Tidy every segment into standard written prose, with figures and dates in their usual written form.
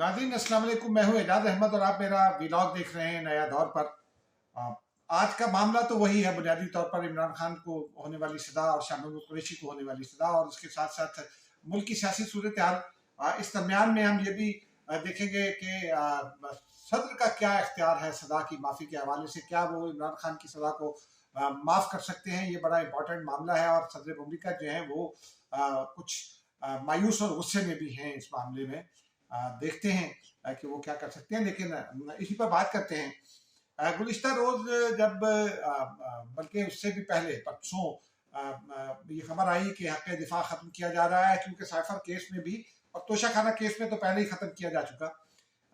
नाज़रीन अस्सलाम वालेकुम, मैं हूँ एजाज अहमद और आप मेरा व्लॉग देख रहे हैं नया दौर पर। आ, आज का मामला तो वही है, बुनियादी तौर पर इमरान खान को होने वाली सजा और शाह महमूद कुरैशी को होने वाली सजा और उसके साथ साथ मुल्क की सियासी सूरत हाल। इस दरमियान में हम ये भी देखेंगे कि सदर का क्या इख्तियार है सजा की माफ़ी के हवाले से। क्या वो इमरान खान की सजा को माफ़ कर सकते हैं? ये बड़ा इंपॉर्टेंट मामला है और सदर मुमलिकत जो है वो कुछ मायूस और गुस्से में भी हैं इस मामले में। देखते हैं कि वो क्या कर सकते हैं, लेकिन इसी पर बात करते हैं। गुज़िश्ता रोज जब बल्कि उससे भी पहले परसों ये खबर आई कि हक़ दिफा खत्म किया जा रहा है, क्योंकि साइफर केस में भी और तोशा खाना केस में तो पहले ही खत्म किया जा चुका।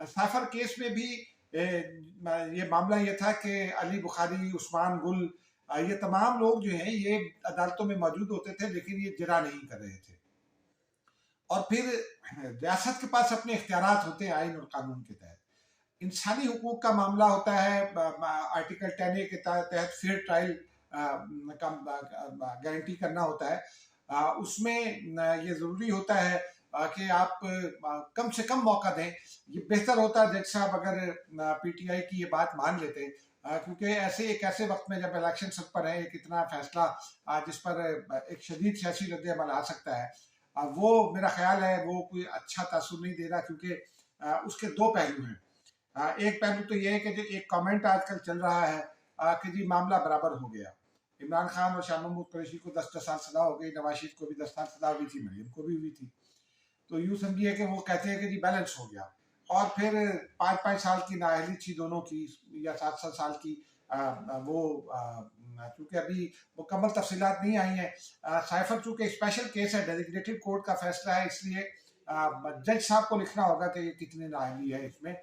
साइफर केस में भी ये मामला ये था कि अली बुखारी, उस्मान गुल, ये तमाम लोग जो हैं ये अदालतों में मौजूद होते थे, लेकिन ये जिरा नहीं कर रहे थे। और फिर रियासत के पास अपने इख्तियारात होते हैं आइन और कानून के तहत। इंसानी हुकूक का मामला होता है, आर्टिकल 10A के तहत फेयर ट्रायल का गारंटी करना होता है। उसमें ये ज़रूरी होता है कि आप कम से कम मौका दें। ये बेहतर होता है जज साहब अगर PTI की ये बात मान लेते हैं, क्योंकि एक ऐसे वक्त में जब इलेक्शन सब पर है, एक इतना फैसला जिस पर एक शदीद सियासी रद्द-ए-अमल आ सकता है, वो मेरा ख्याल है वो कोई अच्छा तासुर नहीं दे रहा, क्योंकि उसके दो पहलू हैं। एक पहलू तो ये है कि जो एक कमेंट आजकल चल रहा है कि जी मामला बराबर हो गया, इमरान खान और शाह महमूद कुरैशी को 10-10 साल सजा हो गई, नवाज शरीफ को भी 10 साल सजा हुई थी, मरियम को भी हुई थी। तो यूँ समझिए कि वो कहते हैं कि जी बैलेंस हो गया। और फिर 5-5 साल की नाअहली थी दोनों की, या 7-7 साल की। वो चूंकि अभी मुकम्मल तफसीलात नहीं आई हैं। साइफर चूंकि स्पेशल केस है, डेजिग्नेटेड कोर्ट का फैसला है, इसलिए जज साहब को लिखना होगा कि ये कितनी नाअहली है। इसमें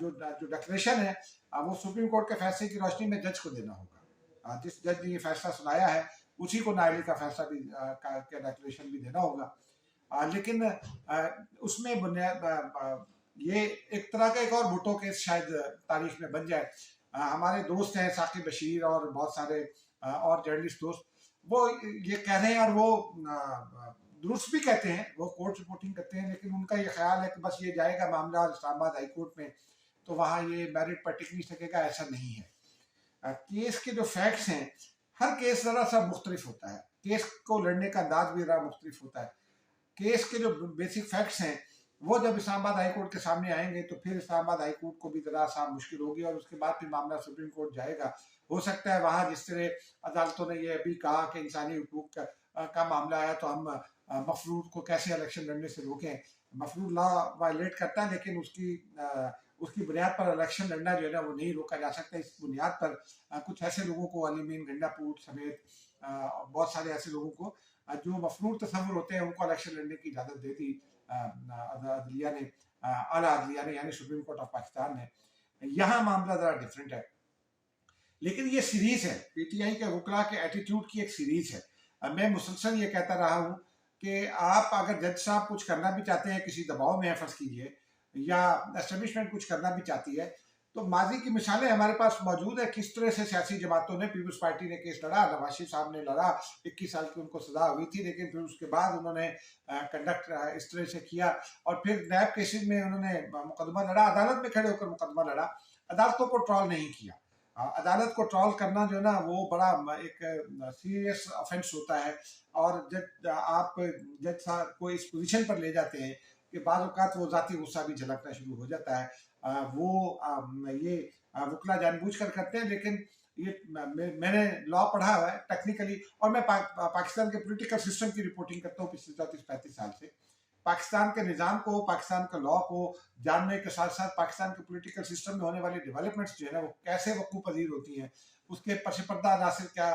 जो जो डिक्लेरेशन है वो सुप्रीम कोर्ट के फैसले की रोशनी में जज को देना होगा। जिस जज ने ये फैसला सुनाया है उसी को नाअहली का फैसला भी का डिक्लेरेशन भी देना होगा। लेकिन उसमें बुनियाद ये एक तरह का एक और भुट्टो केस शायद तारीख में बन जाए। हमारे दोस्त हैं साकिब बशीर और बहुत सारे और जर्नलिस्ट दोस्त, वो ये कह रहे हैं और वो दुरुस्त भी कहते हैं, वो कोर्ट रिपोर्टिंग करते हैं, लेकिन उनका ये ख्याल है कि बस ये जाएगा मामला इस्लामाबाद हाई कोर्ट में तो वहाँ ये मेरिट पर टिक नहीं सकेगा। ऐसा नहीं है। केस के जो फैक्ट्स हैं, हर केस ज़रा सा मुख्तलिफ होता है, केस को लड़ने का अंदाज भी ज़रा मुख्तलिफ होता है। केस के जो बेसिक फैक्ट्स हैं वो जब इस्लामाबाद हाई कोर्ट के सामने आएंगे तो फिर इस्लामाबाद हाई कोर्ट को भी ज़रा सा मुश्किल होगी, और उसके बाद फिर मामला सुप्रीम कोर्ट जाएगा। हो सकता है वहाँ जिस तरह अदालतों ने ये भी कहा कि इंसानी हुकूक का मामला है तो हम मफरूद को कैसे इलेक्शन लड़ने से रोकें। मफरूद लॉ वायलेट करता है, लेकिन उसकी बुनियाद पर इलेक्शन लड़ना जो है ना वो नहीं रोका जा सकता। इस बुनियाद पर कुछ ऐसे लोगों को, अलीमीन गंडापुर समेत बहुत सारे ऐसे लोगों को जो मफरूर तस्वुर होते हैं उनको इलेक्शन लड़ने की इजाज़त दे दी अदलिया ने, आला अदलिया ने, यानी सुप्रीम कोर्ट ऑफ पाकिस्तान ने। यहाँ मामला ज़रा डिफरेंट है, लेकिन ये सीरीज है, PTI के वकला के एटीट्यूड की एक सीरीज है। मैं मुसलसल ये कहता रहा हूँ कि आप अगर जज साहब कुछ करना भी चाहते हैं, किसी दबाव में है फर्ज कीजिए, या एस्टेब्लिशमेंट कुछ करना भी चाहती है, तो माजी की मिसालें हमारे पास मौजूद है। किस तरह से सियासी जमातों ने, पीपल्स पार्टी ने केस लड़ा, नवाज शरीफ साहब ने लड़ा, 21 साल की उनको सजा हुई थी, लेकिन फिर उसके बाद उन्होंने कंडक्ट इस तरह से किया, और फिर नैब केसेज में उन्होंने मुकदमा लड़ा, अदालत में खड़े होकर मुकदमा लड़ा, अदालतों को ट्रॉल नहीं किया। अदालत को ट्रॉल करना जो है ना वो बड़ा एक सीरियस ऑफेंस होता है, और जब आप जज साहब को इस पोजीशन पर ले जाते हैं कि बाद औक़ात वो ज़ाती गुस्सा भी झलकना शुरू हो जाता है। वो ये वकला जानबूझकर करते हैं, लेकिन ये मैंने लॉ पढ़ा हुआ है टेक्निकली, और मैं पाकिस्तान के पॉलिटिकल सिस्टम की रिपोर्टिंग करता हूँ पिछले 34-35 साल से। पाकिस्तान के निज़ाम को, पाकिस्तान के लॉ को जानने के साथ साथ पाकिस्तान के पॉलिटिकल सिस्टम में होने वाली डेवलपमेंट्स जो है ना वो कैसे वक़ूफ़ पज़ीर होती हैं, उसके पश पर्दा अनासिर क्या,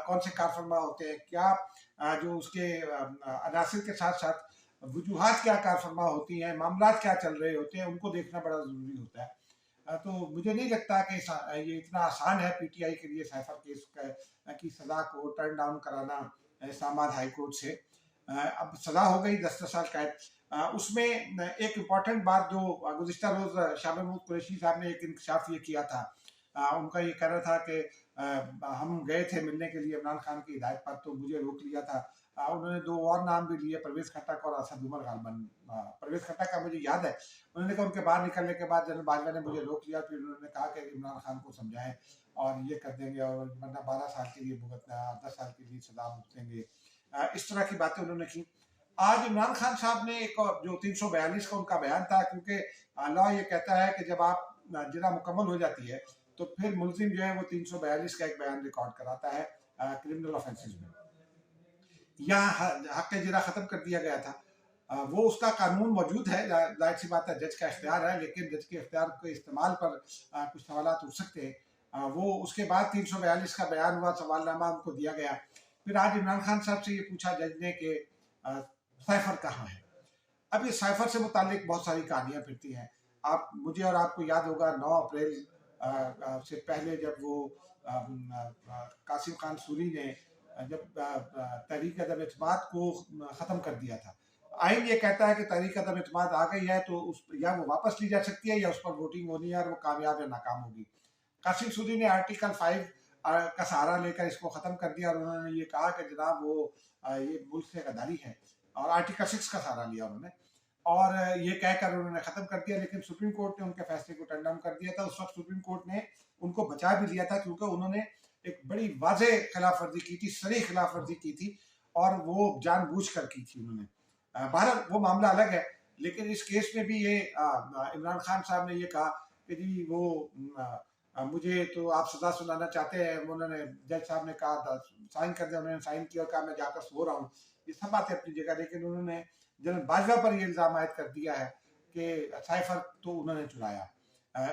कौन से कारफरमा होते हैं, क्या जो उसके अनासिर के साथ साथ वजूहात क्या कारफरमा होती हैं, मामलात क्या चल रहे होते हैं, उनको देखना बड़ा ज़रूरी होता है। तो मुझे नहीं लगता कि ये इतना आसान है PTI के लिए साइफर केस की सज़ा को टर्न डाउन कराना इस्लामाबाद हाई कोर्ट से। अब सज़ा हो गई 10-10 साल कैद। उसमें एक इम्पॉर्टेंट बात जो गुज़िश्ता रोज़ शाह महमूद कुरैशी साहब ने एक इंकशाफ ये किया था, उनका ये कहना था कि हम गए थे मिलने के लिए इमरान खान की हिदायत पर, तो मुझे रोक लिया था उन्होंने दो और नाम भी लिए, परवेज खट्टक और असद उमर गालबन। परवेज खट्टक का मुझे याद है, उन्होंने कहा उनके बाहर निकलने के बाद जनरल बाजवा ने मुझे रोक लिया, फिर उन्होंने कहा कि इमरान खान को समझाएं और ये कर देंगे, और वरना 12 साल के लिए भुगतना, 10 साल के लिए सजा भुगतेंगे। इस तरह की बातें उन्होंने की। आज इमरान खान साहब ने एक जो 342 का उनका बयान था, क्योंकि लॉ ये कहता है कि जब आप जिरा मुकम्मल हो जाती है तो फिर मुलजिम जो है वो 342 का एक बयान रिकॉर्ड कराता है क्रिमिनल ऑफेंसेस में। यहाँ हक जिरा खत्म कर दिया गया था। वो उसका कानून मौजूद है, जाहिर सी बात है जज का इख्तियार है, लेकिन जज के इख्तियार के इस्तेमाल पर कुछ सवालात उठ सकते हैं। वो उसके बाद 342 का बयान हुआ, सवालनामा उनको दिया गया। फिर आज इमरान खान साहब से ये पूछा जज ने कि साइफर कहाँ है। अब ये साइफर से मुतालिक बहुत सारी कहानियां फिरती हैं। आप, मुझे और आपको याद होगा 9 अप्रैल से पहले जब वो कासिम खान सूरी ने जब तहरीक अदम एतमाद को ख़त्म कर दिया था। आइन ये कहता है कि तहरीक अदम एतमाद आ गई है तो उस या वो वापस ली जा सकती है या उस पर वोटिंग होनी है और वो कामयाब या नाकाम होगी। कासिम सूरी ने आर्टिकल 5 का सहारा लेकर इसको ख़त्म कर दिया और उन्होंने ये कहा कि जनाब वो ये मुल्क से गद्दारी है, और आर्टिकल 6 का सहारा लिया उन्होंने और ये कहकर उन्होंने ख़त्म कर दिया। लेकिन सुप्रीम कोर्ट ने उनके फैसले को टर्न डाउन कर दिया था। उस वक्त सुप्रीम कोर्ट ने उनको बचा भी लिया था क्योंकि उन्होंने एक बड़ी वाज़े खिलाफ वर्जी की थी, सरी खिलाफ वर्जी की थी, और वो जानबूझ कर की थी उन्होंने। बहरहाल वो मामला अलग है, लेकिन इस केस में भी ये इमरान खान साहब ने ये कहा कि जी वो मुझे तो आप सजा सुनाना चाहते हैं। उन्होंने, जज साहब ने कहा साइन कर दिया, उन्होंने साइन किया और कहा मैं जाकर सो रहा हूँ। ये सब बातें अपनी जगह, लेकिन उन्होंने जनरल बाजवा पर ये इल्ज़ाम आयद कर दिया है कि साइफर तो उन्होंने चुराया,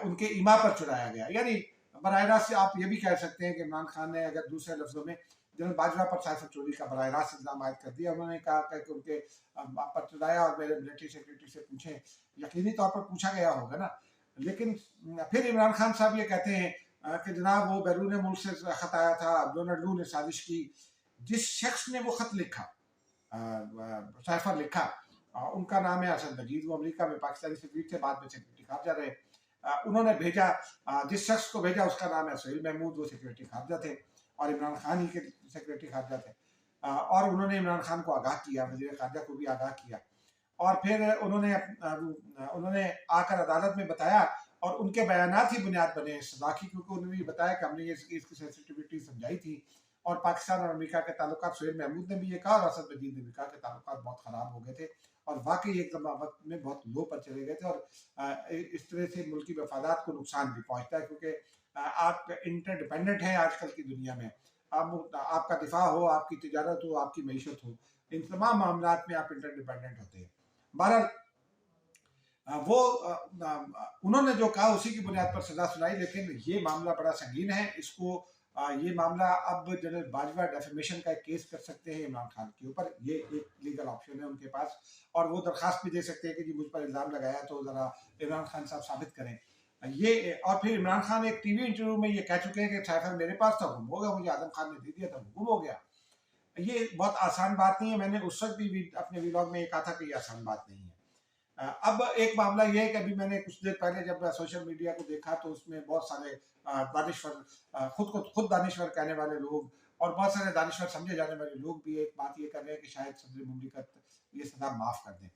उनके इमा पर चुराया गया। यानी बराह रास्त आप ये भी कह सकते हैं कि इमरान खान ने, अगर दूसरे लफ्जों में, जनरल बाजवा पर साइफर चोरी का बराह रास्त इल्ज़ाम आयद कर दिया। उन्होंने कहा कि उनके पर चुराया और मेरे मिलिट्री सेक्रेटरी से पूछें, यकीनी तौर पर पूछा गया होगा ना। लेकिन फिर इमरान खान साहब ये कहते हैं कि जनाब वो बैरून मुल्क से खत आया था, डोनाल्ड लू ने साजिश की। जिस शख्स ने वो खत लिखा, साइफर लिखा, उनका नाम है असद मजीद। वो अमेरिका में पाकिस्तानी सफीर थे, बाद में सेक्रेटरी खारजा रहे। उन्होंने भेजा, जिस शख्स को भेजा उसका नाम है सुहेल महमूद, वो सेक्रेटरी खारजा थे और इमरान खान ही के सेक्रेटरी खारजा थे। और उन्होंने इमरान खान को आगाह किया, वज़ीर खारजा को भी आगाह किया, और फिर उन्होंने आकर अदालत में बताया और उनके बयानात ही बुनियाद बने हैं सजा की, क्योंकि उन्होंने ये बताया कि हमने ये इसकी सेंसिटिविटी समझाई थी। और पाकिस्तान और अमेरिका के ताल्लुकात, सुहेल महमूद ने भी ये कहा और असद मजीद ने भी कहा कि ताल्लुकात बहुत ख़राब हो गए थे और वाकई एक वक्त में बहुत लो पर चले गए थे, और इस तरह से मुल्की मफादात को नुकसान भी पहुँचता है, क्योंकि आप इंटरडिपेंडेंट हैं आजकल की दुनिया में। आपका दिफा हो, आपकी तिजारत हो, आपकी मीशत हो, इन तमाम मामला में आप इंटरडिपेंडेंट होते हैं। बहरहाल वो उन्होंने जो कहा उसी की बुनियाद पर सजा सुनाई। लेकिन ये मामला बड़ा संगीन है। इसको ये मामला अब जनरल बाजवा डेफेमेशन का एक केस कर सकते हैं इमरान खान के ऊपर। ये एक लीगल ऑप्शन है उनके पास, और वो दरखास्त भी दे सकते हैं कि जी मुझ पर इल्ज़ाम लगाया तो ज़रा इमरान खान साहब साबित करें ये। और फिर इमरान खान एक टीवी इंटरव्यू में ये कह चुके हैं कि साइफर मेरे पास था, गुम हो गया, मुझे आजम खान ने दे दिया था, गुम हो गया। ये बहुत आसान बात नहीं है। मैंने उस वक्त भी अपने व्लॉग में ये कहा था कि ये आसान बात नहीं है। अब एक मामला ये है कि अभी मैंने कुछ देर पहले जब सोशल मीडिया को देखा तो उसमें बहुत सारे दानिश्वर, खुद दानिश्वर कहने वाले लोग और बहुत सारे दानिश्वर समझे जाने वाले लोग भी एक बात ये कर रहे हैं कि शायद सदर मुमलिकत ये सजा माफ कर दें।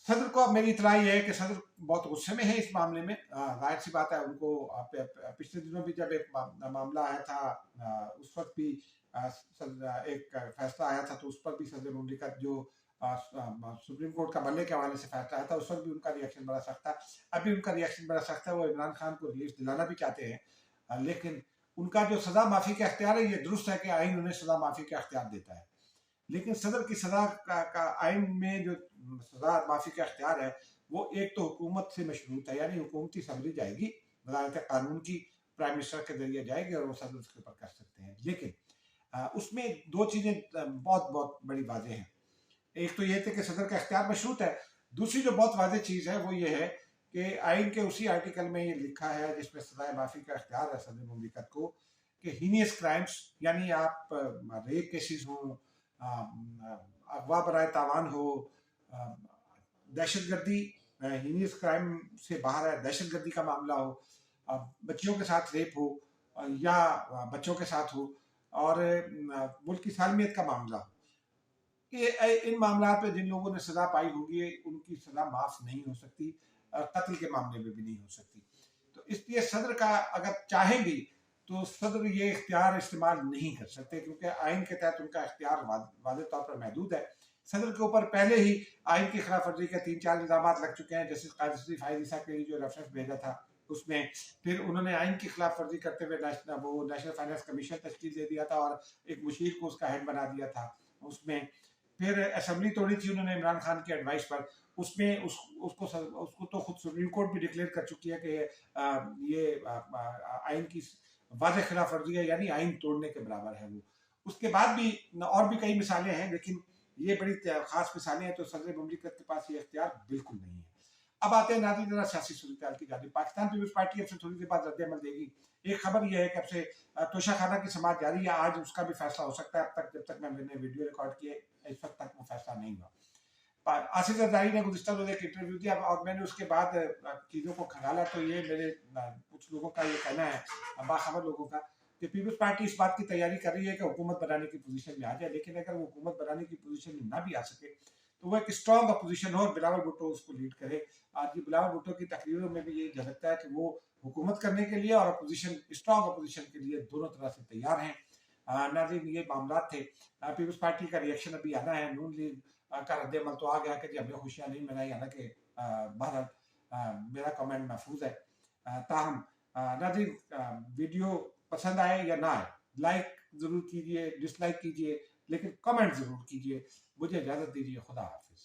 सदर को अब मेरी इतला ये है कि सदर बहुत गुस्से में है इस मामले में। जाहिर सी बात है, उनको पिछले दिनों भी जब एक मामला आया था उस वक्त भी एक फैसला आया था तो उस पर भी सदर मुमलिकत जो सुप्रीम कोर्ट का बल्ले के हवाले से फैसला आया था उस वक्त भी उनका रिएक्शन बड़ा सख्त था। अभी उनका रिएक्शन बड़ा सख्त है। वो इमरान खान को रिलीफ दिलाना भी चाहते हैं, लेकिन उनका जो सजा माफी का अख्तियार है, ये दुरुस्त है कि आइन उन्हें सजा माफी का अख्तियार देता है, लेकिन सदर की सजा का आइन में जो सजा माफी का अख्तियार है वो एक तो हुकूमत से मशरूत है, यानी हुकूमती असम्बली जाएगी, वज़ारत कानून की प्राइम मिनिस्टर के जरिए जाएगी और वो सदर उसके ऊपर कर सकते हैं। लेकिन उसमें दो चीज़ें बहुत बहुत बड़ी वाज़ेह हैं। एक तो ये थे कि सदर का अख्तियार मशरूत है। दूसरी जो बहुत वाज़ेह चीज़ है वो ये है कि आइन के उसी आर्टिकल में ये लिखा है जिसमें सजाए माफ़ी का अख्तियार है सदर मुमलिकत को कि हीनियस क्राइम्स, यानी आप रेप केसेस हों, अगवा बराए तावान हो, दहशतगर्दी, हीनियस क्राइम से बाहर है, दहशतगर्दी का मामला हो, बच्चियों के साथ रेप हो या बच्चों के साथ हो, और मुल्क की सालमियत का मामला हो, इन मामला पे जिन लोगों ने सजा पाई होगी उनकी सजा माफ नहीं हो सकती, कत्ल के मामले में भी नहीं हो सकती। तो इसलिए सदर का अगर चाहे भी तो सदर ये इख्तियार इस्तेमाल नहीं कर सकते, क्योंकि आइन के तहत उनका इख्तियार वाज़ेह तौर पर महदूद है। सदर के ऊपर पहले ही आइन की खिलाफ वर्जी के 3-4 इल्जाम लग चुके हैं। जस्टिस काजी फायद ईसा के लिए जो रेफरेंस भेजा था उसमें, फिर उन्होंने आइन की खिलाफ वर्जी करते हुए नेशनल फाइनेंस कमीशन तश्कील दे दिया था और एक मुशीर को उसका हेड बना दिया था उसमें। फिर असेंबली तोड़ी थी उन्होंने इमरान खान की एडवाइस पर, उसमें उसको तो खुद सुप्रीम कोर्ट भी डिक्लेयर कर चुकी है कि ये आइन की वाज़ेह खिलाफ वर्जी है, यानी आइन तोड़ने के बराबर है वो। उसके बाद भी और भी कई मिसालें हैं, लेकिन ये बड़ी खास मिसालें हैं। तो सदर मुमलिकत के पास ये इख्तियार बिल्कुल नहीं है। अब आते हैं नाज़रीन जरा सियासी सूरत की जानिब। पाकिस्तान पीपल्स पार्टी अब से थोड़ी देर बाद रद्द अमल देगी। एक खबर यह है कि अब से तोशाखाना की समात जारी है, आज उसका भी फैसला हो सकता है। अब तक जब तक मैंने वीडियो रिकॉर्ड किए इस वक्त तक वो फैसला नहीं हुआ। आसिफ जरदारी ने गुज़िश्ता रोज़ एक इंटरव्यू दिया और मैंने उसके बाद चीज़ों को खंगाला, तो ये मेरे कुछ लोगों का ये कहना है, बाखबर लोगों का, कि पीपल्स पार्टी इस बात की तैयारी कर रही है कि हुकूमत बनाने की पोजीशन में आ जाए, लेकिन अगर वो हुकूमत बनाने की पोजीशन में ना भी आ सके तो वो एक स्ट्रॉन्ग अपोजिशन हो और बिलावल भुट्टो उसको लीड करे। आज बिलावल भुट्टो की तकरीरों में भी ये झलकता है कि वो हुकूमत करने के लिए और अपोजिशन, स्ट्रॉन्ग अपोजिशन के लिए दोनों तरह से तैयार हैं। नाज़रीन ये मामला थे। पीपल्स पार्टी का रिएक्शन अभी आना है। नून लीग का रद्द-ए-अमल तो आ गया कि जी हमने खुशियाँ नहीं मनाई, हालांकि बहरहाल मेरा कमेंट महफूज है। ताहम नाज़रीन वीडियो पसंद आए या ना आए, लाइक ज़रूर कीजिए, डिसलाइक कीजिए, लेकिन कमेंट ज़रूर कीजिए। मुझे इजाज़त दीजिए। खुदा हाफिज़।